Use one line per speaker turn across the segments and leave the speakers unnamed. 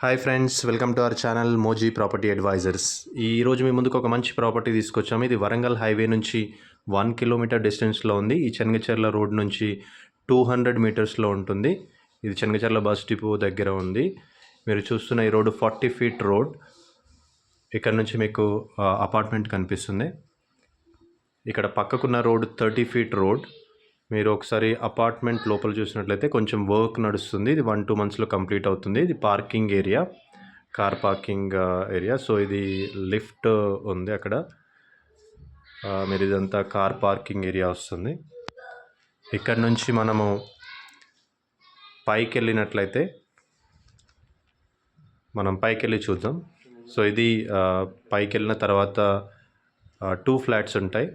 Hi friends, welcome to our channel మోజీ property advisors. ఈరోజు మీ ముందుకు ఒక మంచి ప్రాపర్టీ తీసుకొచ్చాము. ఇది వరంగల్ హైవే నుంచి 1 కిలోమీటర్ డిస్టెన్స్లో ఉంది. ఈ చెనగచెర్ల రోడ్ నుంచి 200 మీటర్స్లో ఉంటుంది. ఇది చెనగచెర్ల బస్ డిపో దగ్గర ఉంది. మీరు చూస్తున్న ఈ రోడ్డు 40 ఫీట్ రోడ్. ఇక్కడ నుంచి మీకు అపార్ట్మెంట్ కనిపిస్తుంది. ఇక్కడ పక్కకున్న రోడ్ 30 ఫీట్ రోడ్. మీరు ఒకసారి అపార్ట్మెంట్ లోపల చూసినట్లయితే కొంచెం వర్క్ నడుస్తుంది. ఇది 1-2 మంత్స్లో కంప్లీట్ అవుతుంది. ఇది parking area, car parking area. So ఇది లిఫ్ట్ ఉంది అక్కడ. మీరు ఇదంతా కార్ పార్కింగ్ ఏరియా వస్తుంది. ఇక్కడ నుంచి మనము పైకి వెళ్ళినట్లయితే మనం పైకి వెళ్ళి చూద్దాం. సో ఇది పైకి వెళ్ళిన తర్వాత 2 ఫ్లాట్స్ ఉంటాయి,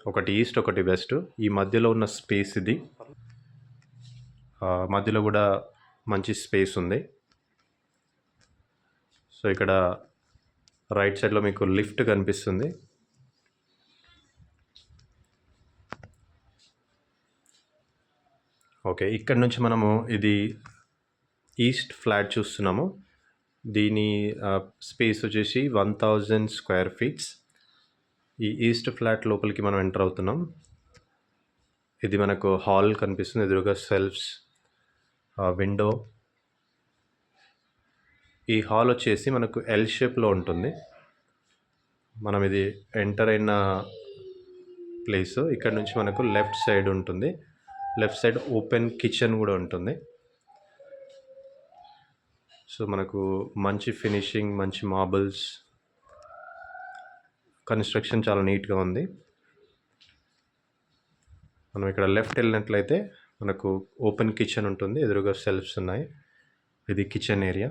ఒకటి ఈస్ట్ ఒకటి వెస్ట్. ఈ మధ్యలో ఉన్న స్పేస్ ఇది. మధ్యలో కూడా మంచి స్పేస్ ఉంది. సో ఇక్కడ రైట్ సైడ్లో మీకు లిఫ్ట్ కనిపిస్తుంది. ఓకే, ఇక్కడ నుంచి మనము ఇది ఈస్ట్ ఫ్లాట్ చూస్తున్నాము. దీని స్పేస్ వచ్చేసి 1000 స్క్వేర్ ఫీట్స్. ఈ ఈస్ట్ ఫ్లాట్ లోపలికి మనం ఎంటర్ అవుతున్నాం. ఇది మనకు హాల్ కనిపిస్తుంది. ఎదురుగా సెల్ఫ్స్, విండో. ఈ హాల్ వచ్చేసి మనకు ఎల్ షేప్లో ఉంటుంది. మనం ఇది ఎంటర్ అయిన ప్లేస్. ఇక్కడ నుంచి మనకు లెఫ్ట్ సైడ్ ఉంటుంది. లెఫ్ట్ సైడ్ ఓపెన్ కిచెన్ కూడా ఉంటుంది. సో మనకు మంచి ఫినిషింగ్, మంచి మార్బుల్స్, కన్స్ట్రక్షన్ చాలా నీట్గా ఉంది. మనం ఇక్కడ లెఫ్ట్ వెళ్ళినట్లయితే మనకు ఓపెన్ కిచెన్ ఉంటుంది. ఎదురుగా సెల్ఫ్స్ ఉన్నాయి. ఇది కిచెన్ ఏరియా.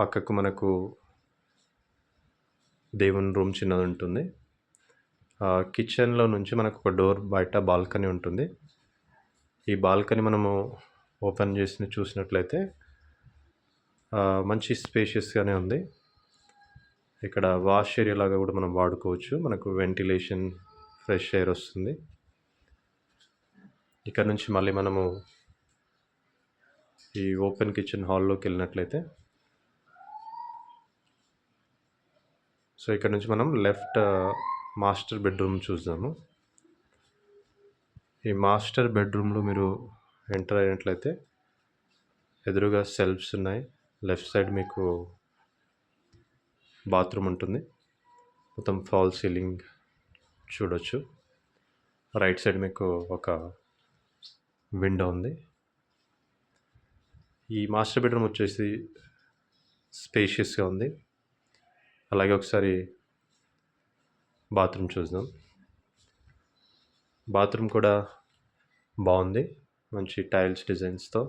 పక్కకు మనకు దేవుని రూమ్ చిన్నది ఉంటుంది. కిచెన్లో నుంచి మనకు ఒక డోర్ బయట బాల్కనీ ఉంటుంది. ఈ బాల్కనీ మనము ఓపెన్ చేసి చూసినట్లయితే మంచి స్పేషియస్గానే ఉంది. ఇక్కడ వాష్ ఏరియా లాగా కూడా మనం వాడుకోవచ్చు. మనకు వెంటిలేషన్, ఫ్రెష్ ఎయిర్ వస్తుంది. ఇక్కడ నుంచి మళ్ళీ మనము ఈ ఓపెన్ కిచెన్ హాల్లోకి వెళ్ళినట్లయితే, సో ఇక్కడ నుంచి మనం లెఫ్ట్ మాస్టర్ బెడ్రూమ్ చూద్దాము. ఈ మాస్టర్ బెడ్రూమ్లో మీరు ఎంటర్ అయినట్లయితే ఎదురుగా సెల్ఫ్స్ ఉన్నాయి. లెఫ్ట్ సైడ్ మీకు బాత్రూమ్ ఉంటుంది. మొత్తం ఫాల్ సీలింగ్ చూడొచ్చు. రైట్ సైడ్ మీకు ఒక విండో ఉంది. ఈ మాస్టర్ బెడ్రూమ్ వచ్చేసి స్పేషియస్గా ఉంది. అలాగే ఒకసారి బాత్రూమ్ చూద్దాం. బాత్రూమ్ కూడా బాగుంది. మంచి టైల్స్ డిజైన్స్తో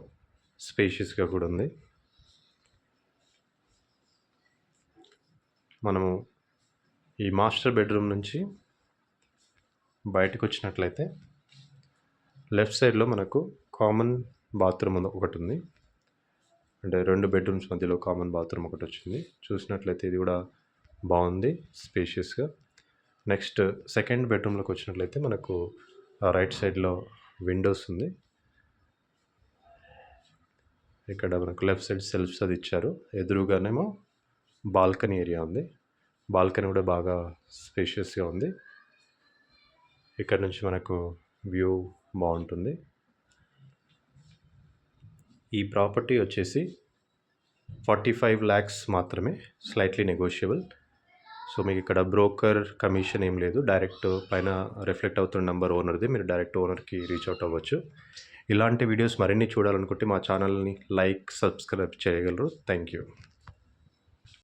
స్పేషియస్గా కూడా ఉంది. మనము ఈ మాస్టర్ బెడ్రూమ్ నుంచి బయటకు వచ్చినట్లయితే లెఫ్ట్ సైడ్లో మనకు కామన్ బాత్రూమ్ ఒకటి ఉంది. అంటే 2 బెడ్రూమ్స్ మధ్యలో కామన్ బాత్రూమ్ ఒకటి వచ్చింది. చూసినట్లయితే ఇది కూడా బాగుంది, స్పేషియస్గా. నెక్స్ట్ సెకండ్ బెడ్రూమ్లోకి వచ్చినట్లయితే మనకు రైట్ సైడ్లో విండోస్ ఉంది. ఇక్కడ మనకు లెఫ్ట్ సైడ్ సెల్ఫ్స్ అది ఇచ్చారు. ఎదురుగానేమో బాల్కనీ ఏరియా ఉంది. బాల్కనీ కూడా బాగా స్పేషియస్గా ఉంది. ఇక్కడ నుంచి మనకు వ్యూ బాగుంటుంది. ఈ ప్రాపర్టీ వచ్చేసి 45 lakhs మాత్రమే, స్లైట్లీ నెగోషియబుల్. సో మీకు ఇక్కడ బ్రోకర్ కమిషన్ ఏం లేదు. డైరెక్ట్ పైన రిఫ్లెక్ట్ అవుతున్న నెంబర్ ఓనర్ది. మీరు డైరెక్ట్ ఓనర్కి రీచ్ అవుట్ అవ్వచ్చు. ఇలాంటి వీడియోస్ మరిన్ని చూడాలనుకుంటే మా ఛానల్ని లైక్, సబ్స్క్రైబ్ చేయగలరు. Thank you.